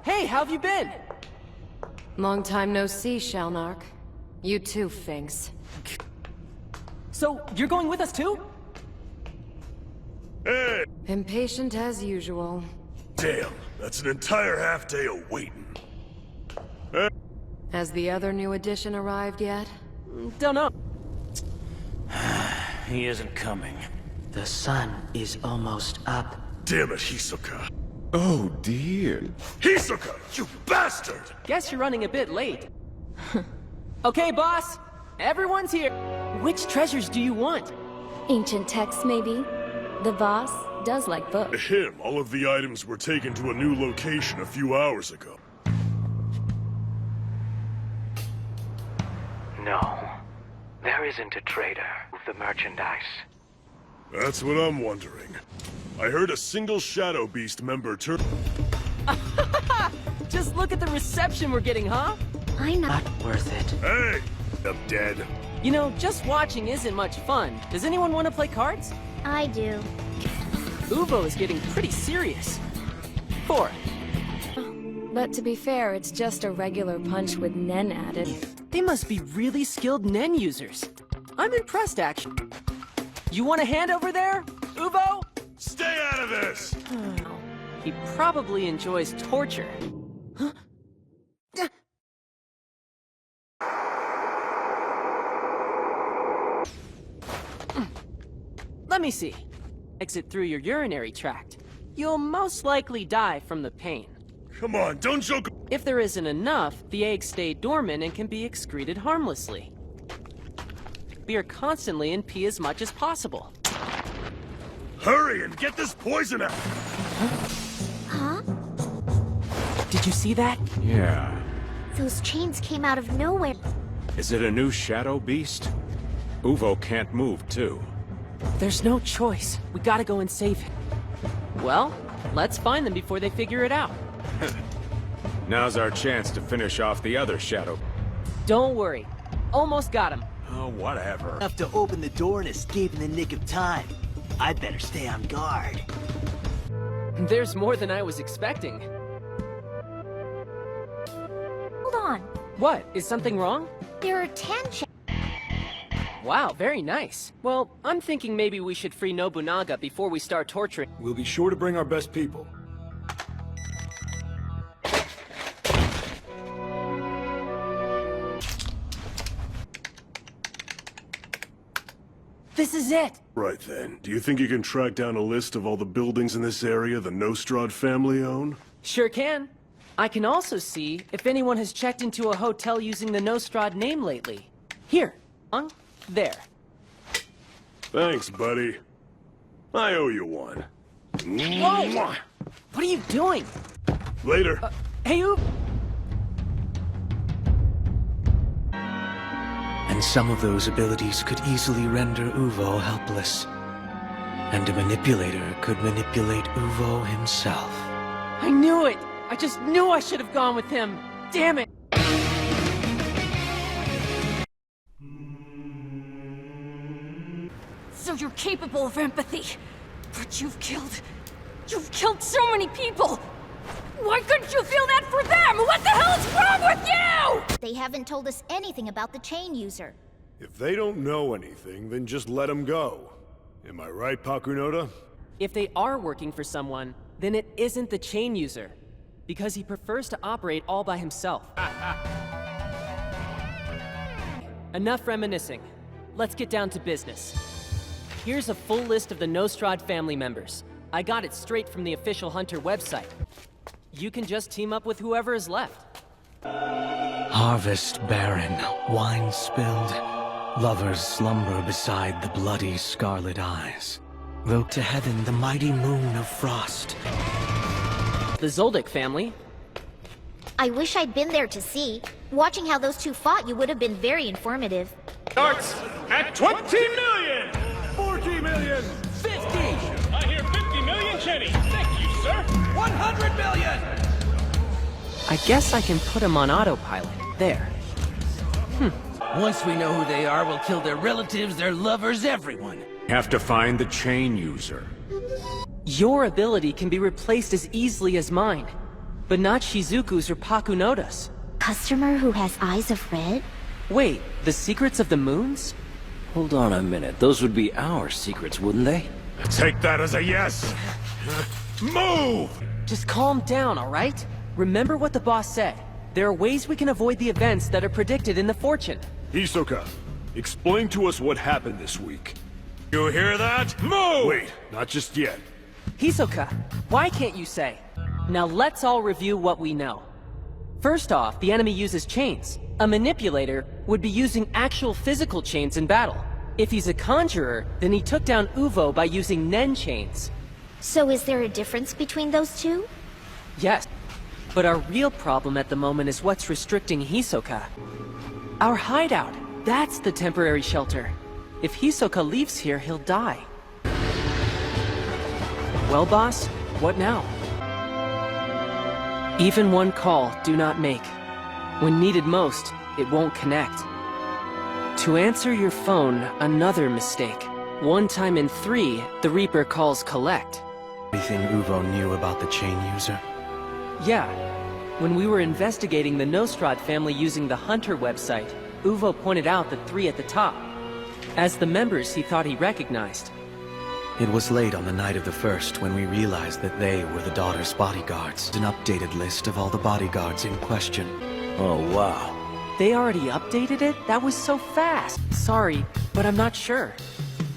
Hey, how have you been? Long time no see, Shalnark. You too, Finks. So, you're going with us too? Hey! Impatient as usual. Damn, that's an entire half day of waiting. Has the other new addition arrived yet? Don't know. He isn't coming. The sun is almost up. Damn it, Hisoka. Oh dear. Hisoka, you bastard! Guess you're running a bit late. Okay, boss. Everyone's here. Which treasures do you want? Ancient texts, maybe? The boss does like To books. him, all of the items were taken to a new location a few hours ago. No. There isn't a trader with the merchandise. That's what I'm wondering. I heard a single Shadow Beast member turn... Just look at the reception we're getting, huh? I'm not. Not worth it. Hey! I'm dead. You know, just watching isn't much fun. Does anyone want to play cards? I do. Uvo is getting pretty serious. 4. But to be fair, it's just a regular punch with Nen added. They must be really skilled Nen users. I'm impressed, actually. You want a hand over there, Uvo? Stay out of this! He probably enjoys torture. Let me see. Exit through your urinary tract. You'll most likely die from the pain. Come on, don't joke... If there isn't enough, the eggs stay dormant and can be excreted harmlessly. We are constantly in pee as much as possible. Hurry and get this poison out! Huh? Did you see that? Yeah. Those chains came out of nowhere. Is it a new Shadow Beast? Uvo can't move, too. There's no choice. We gotta go and save him. Well, let's find them before they figure it out. Now's our chance to finish off the other Shadow. Don't worry. Almost got him. Oh, whatever. Enough to open the door and escape in the nick of time. I'd better stay on guard. There's more than I was expecting. Hold on. What? Is something wrong? There are 10 Wow, very nice. Well, I'm thinking maybe we should free Nobunaga before we start torturing. We'll be sure to bring our best people. This is it! Right then, do you think you can track down a list of all the buildings in this area the Nostrad family own? Sure can. I can also see if anyone has checked into a hotel using the Nostrad name lately. Here, there. Thanks, buddy. I owe you one. Whoa! What are you doing? Later. Hey, Oop! And some of those abilities could easily render Uvo helpless. And a manipulator could manipulate Uvo himself. I knew it! I just knew I should have gone with him! Damn it! So you're capable of empathy. But you've killed so many people! Why couldn't you feel that for them? What the hell is wrong with you? They haven't told us anything about the chain user. If they don't know anything, then just let them go. Am I right, Pakunoda? If they are working for someone, then it isn't the chain user. Because he prefers to operate all by himself. Enough reminiscing. Let's get down to business. Here's a full list of the Nostrad family members. I got it straight from the official Hunter website. You can just team up with whoever is left. Harvest barren, wine spilled, lovers slumber beside the bloody scarlet eyes. Though to heaven the mighty moon of frost. The Zoldyck family. I wish I'd been there to see. Watching how those two fought, you would have been very informative. Starts at 20 million! 40 million! 50! I hear 50 million, Jenny! Thank you, sir! 100 million! I guess I can put him on autopilot. There. Once we know who they are, we'll kill their relatives, their lovers, everyone. Have to find the chain user. Your ability can be replaced as easily as mine. but not Shizuku's or Pakunoda's. Customer who has eyes of red? Wait, the secrets of the moons? Hold on a minute. Those would be our secrets, wouldn't they? Take that as a yes! Move! Just calm down, alright? Remember what the boss said. There are ways we can avoid the events that are predicted in the fortune. Hisoka, explain to us what happened this week. You hear that? Move! Wait, not just yet. Hisoka, why can't you say? Now let's all review what we know. First off, the enemy uses chains. A manipulator would be using actual physical chains in battle. If he's a conjurer, then he took down Uvo by using Nen chains. So is there a difference between those two? Yes, but our real problem at the moment is what's restricting Hisoka. Our hideout, that's the temporary shelter. If Hisoka leaves here, he'll die. Well, boss, what now? Even one call, do not make. When needed most, it won't connect. To answer your phone, another mistake. One time in 3, the Reaper calls collect. Anything Uvo knew about the chain user? Yeah. When we were investigating the Nostrad family using the Hunter website, Uvo pointed out the 3 at the top. As the members he thought he recognized. It was late on the night of the 1st when we realized that they were the daughter's bodyguards. An updated list of all the bodyguards in question. Oh, wow. They already updated it? That was so fast. Sorry, but I'm not sure.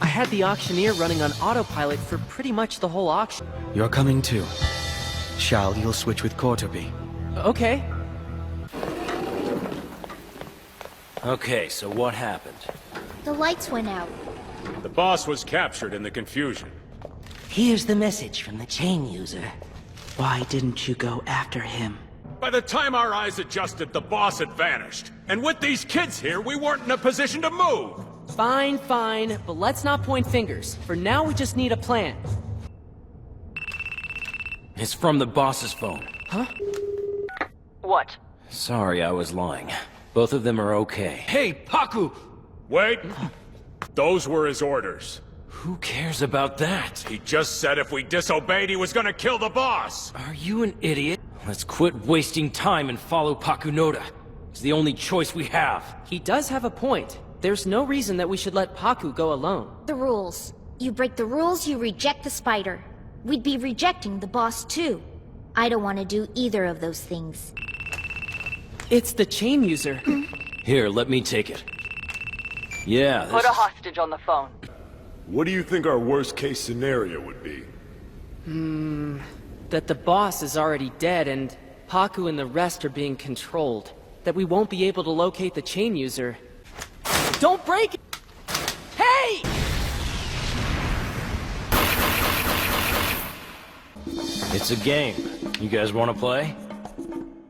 I had the auctioneer running on autopilot for pretty much the whole auction. You're coming too. Shal, you'll switch with Kortobi. Okay. Okay, so what happened? The lights went out. The boss was captured in the confusion. Here's the message from the chain user. Why didn't you go after him? By the time our eyes adjusted, the boss had vanished. And with these kids here, we weren't in a position to move. Fine, fine, but let's not point fingers. For now, we just need a plan. It's from the boss's phone. Huh? What? Sorry, I was lying. Both of them are okay. Hey, Paku! Wait! Those were his orders. Who cares about that? He just said if we disobeyed, he was gonna kill the boss! Are you an idiot? Let's quit wasting time and follow Pakunoda. It's the only choice we have. He does have a point. There's no reason that we should let Paku go alone. The rules. You break the rules, you reject the spider. We'd be rejecting the boss too. I don't want to do either of those things. It's the chain user. Here, let me take it. Yeah, Put a hostage on the phone. What do you think our worst-case scenario would be? That the boss is already dead and Paku and the rest are being controlled. That we won't be able to locate the chain user. Don't break it! Hey! It's a game. You guys want to play?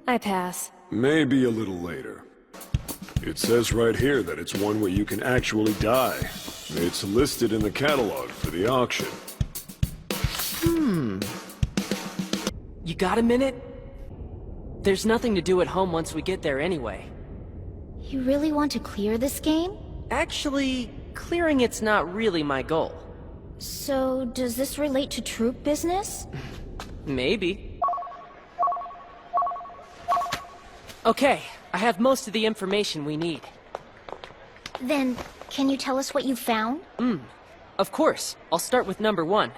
I pass. Maybe a little later. It says right here that it's one where you can actually die. It's listed in the catalog for the auction. You got a minute? There's nothing to do at home once we get there anyway. You really want to clear this game? Actually, clearing it's not really my goal. So, does this relate to troop business? Maybe. Okay, I have most of the information we need. Then, can you tell us what you found? Of course. I'll start with number 1.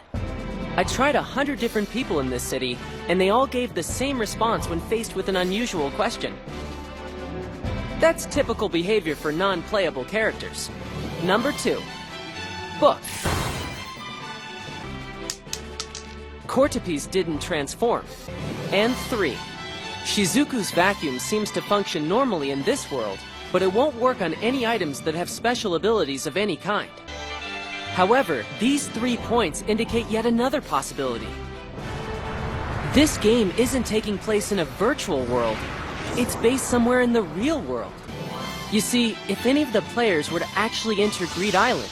I tried 100 different people in this city, and they all gave the same response when faced with an unusual question. That's typical behavior for non-playable characters. Number 2. Book. Kortopi's didn't transform. And 3. Shizuku's vacuum seems to function normally in this world, but it won't work on any items that have special abilities of any kind. However, these 3 points indicate yet another possibility. This game isn't taking place in a virtual world. It's based somewhere in the real world. You see, if any of the players were to actually enter Greed Island,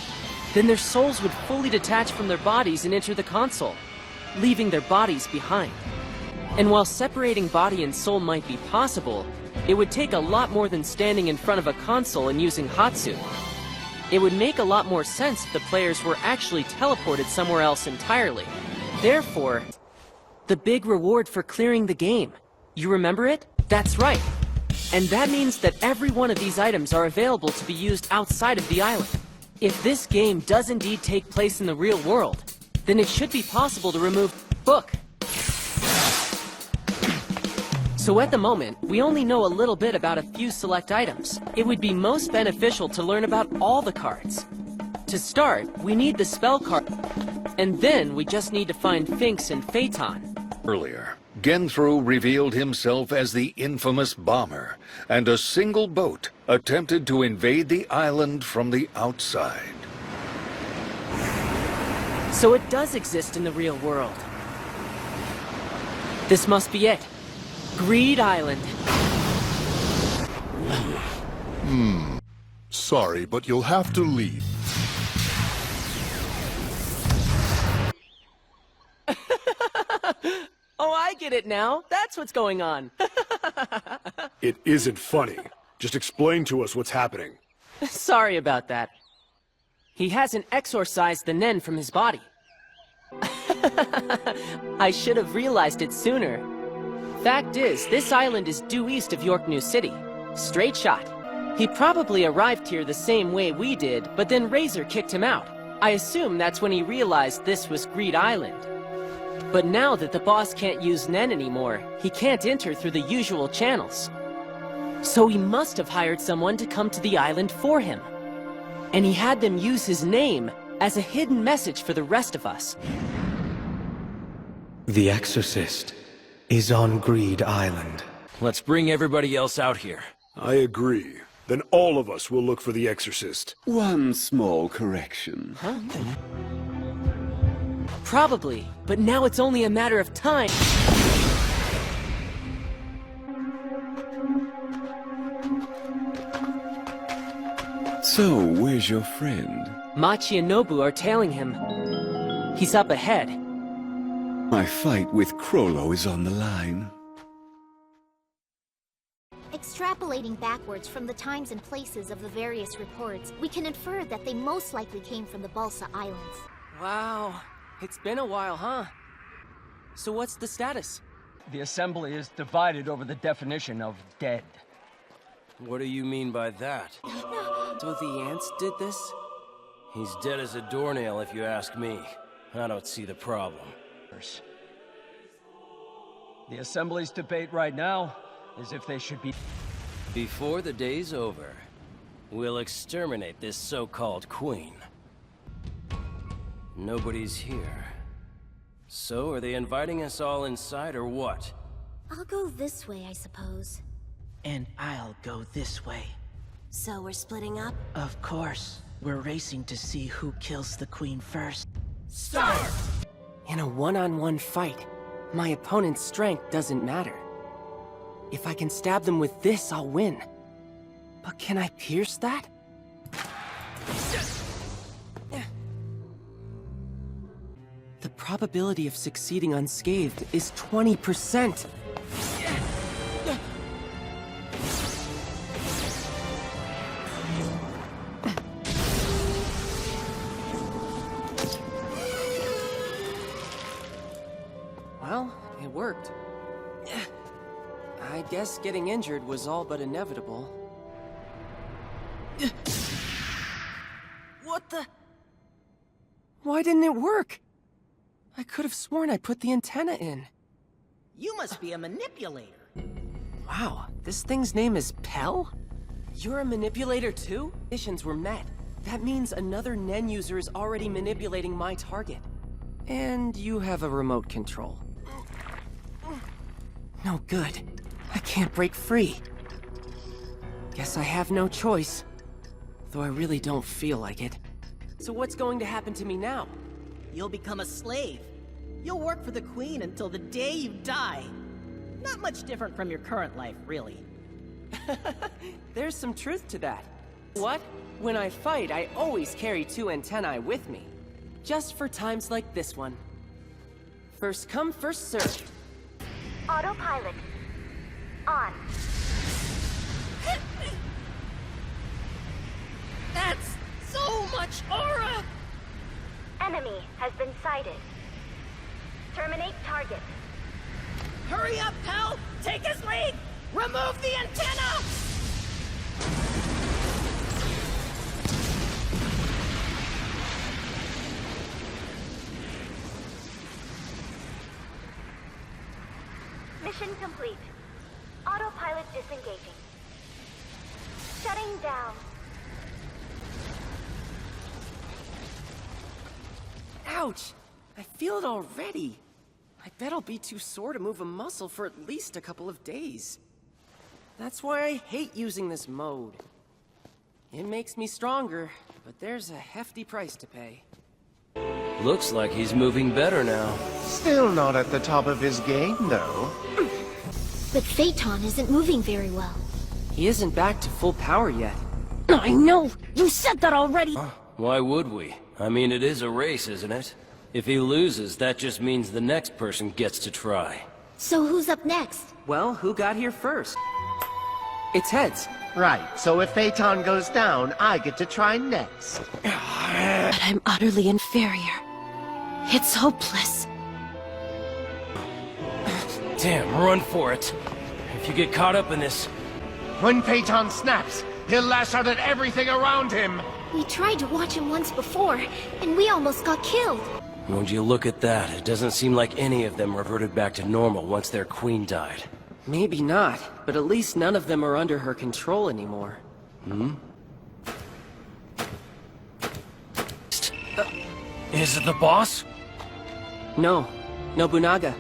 then their souls would fully detach from their bodies and enter the console, leaving their bodies behind. And while separating body and soul might be possible, it would take a lot more than standing in front of a console and using Hatsu. It would make a lot more sense if the players were actually teleported somewhere else entirely. Therefore, the big reward for clearing the game. You remember it? That's right. And that means that every one of these items are available to be used outside of the island. If this game does indeed take place in the real world, then it should be possible to remove book. So at the moment, we only know a little bit about a few select items. It would be most beneficial to learn about all the cards. To start, we need the spell card, and then we just need to find Finks and Phaeton. Earlier, Genthru revealed himself as the infamous bomber, and a single boat attempted to invade the island from the outside. So it does exist in the real world. This must be it. Greed Island. Sorry, but you'll have to leave. Oh, I get it now. That's what's going on. It isn't funny. Just explain to us what's happening. Sorry about that. He hasn't exorcised the Nen from his body. I should have realized it sooner. Fact is, this island is due east of York New City. Straight shot. He probably arrived here the same way we did, but then Razor kicked him out. I assume that's when he realized this was Greed Island. But now that the boss can't use Nen anymore, he can't enter through the usual channels. So he must have hired someone to come to the island for him. And he had them use his name as a hidden message for the rest of us. The Exorcist is on Greed Island. Let's bring everybody else out here. I agree. Then all of us will look for the Exorcist. One small correction. Huh? Probably, but now it's only a matter of time. So, where's your friend? Machi and Nobu are tailing him. He's up ahead. My fight with Krollo is on the line. Extrapolating backwards from the times and places of the various reports, we can infer that they most likely came from the Balsa Islands. Wow, it's been a while, huh? So what's the status? The Assembly is divided over the definition of dead. What do you mean by that? So the ants did this? He's dead as a doornail if you ask me. I don't see the problem. The Assembly's debate right now is if they should be... Before the day's over, we'll exterminate this so-called queen. Nobody's here. So, are they inviting us all inside or what? I'll go this way, I suppose. And I'll go this way. So we're splitting up? Of course. We're racing to see who kills the queen first. Start! In a one-on-one fight, my opponent's strength doesn't matter. If I can stab them with this, I'll win. But can I pierce that? The probability of succeeding unscathed is 20%. Well, it worked. I guess getting injured was all but inevitable. What the? Why didn't it work? I could have sworn I put the antenna in. You must be a manipulator. Wow, this thing's name is Pell? You're a manipulator too? Conditions were met. That means another Nen user is already manipulating my target. And you have a remote control. No good. I can't break free. Guess I have no choice. Though I really don't feel like it. So what's going to happen to me now? You'll become a slave. You'll work for the queen until the day you die. Not much different from your current life, really. There's some truth to that. What? When I fight, I always carry 2 antennae with me. Just for times like this one. First come, first served. Autopilot. On. That's so much aura! Enemy has been sighted. Terminate target. Hurry up, Hell! Take his lead! Remove the antenna! Mission complete. Autopilot disengaging. Shutting down. Ouch! I feel it already. I bet I'll be too sore to move a muscle for at least a couple of days. That's why I hate using this mode. It makes me stronger, but there's a hefty price to pay. Looks like he's moving better now. Still not at the top of his game, though. But Phaeton isn't moving very well. He isn't back to full power yet. I know! You said that already! Why would we? I mean, it is a race, isn't it? If he loses, that just means the next person gets to try. So who's up next? Well, who got here first? It's heads. Right, so if Phaeton goes down, I get to try next. But I'm utterly inferior. It's hopeless. Damn, run for it. If you get caught up in this... When Phaeton snaps, he'll lash out at everything around him. We tried to watch him once before, and we almost got killed. Would you look at that? It doesn't seem like any of them reverted back to normal once their queen died. Maybe not, but at least none of them are under her control anymore. Is it the boss? No, Nobunaga.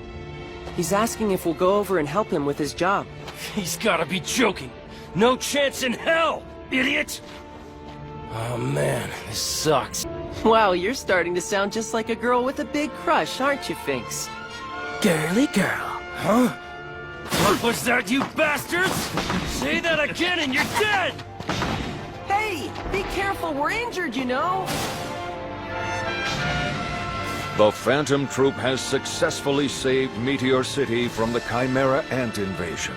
He's asking if we'll go over and help him with his job. He's gotta be joking. No chance in hell, idiot! Oh man, this sucks. Wow, you're starting to sound just like a girl with a big crush, aren't you, Finks? Girly girl, huh? What was that, you bastards? Say that again and you're dead! Hey, be careful, we're injured, you know? The Phantom Troop has successfully saved Meteor City from the Chimera ant invasion.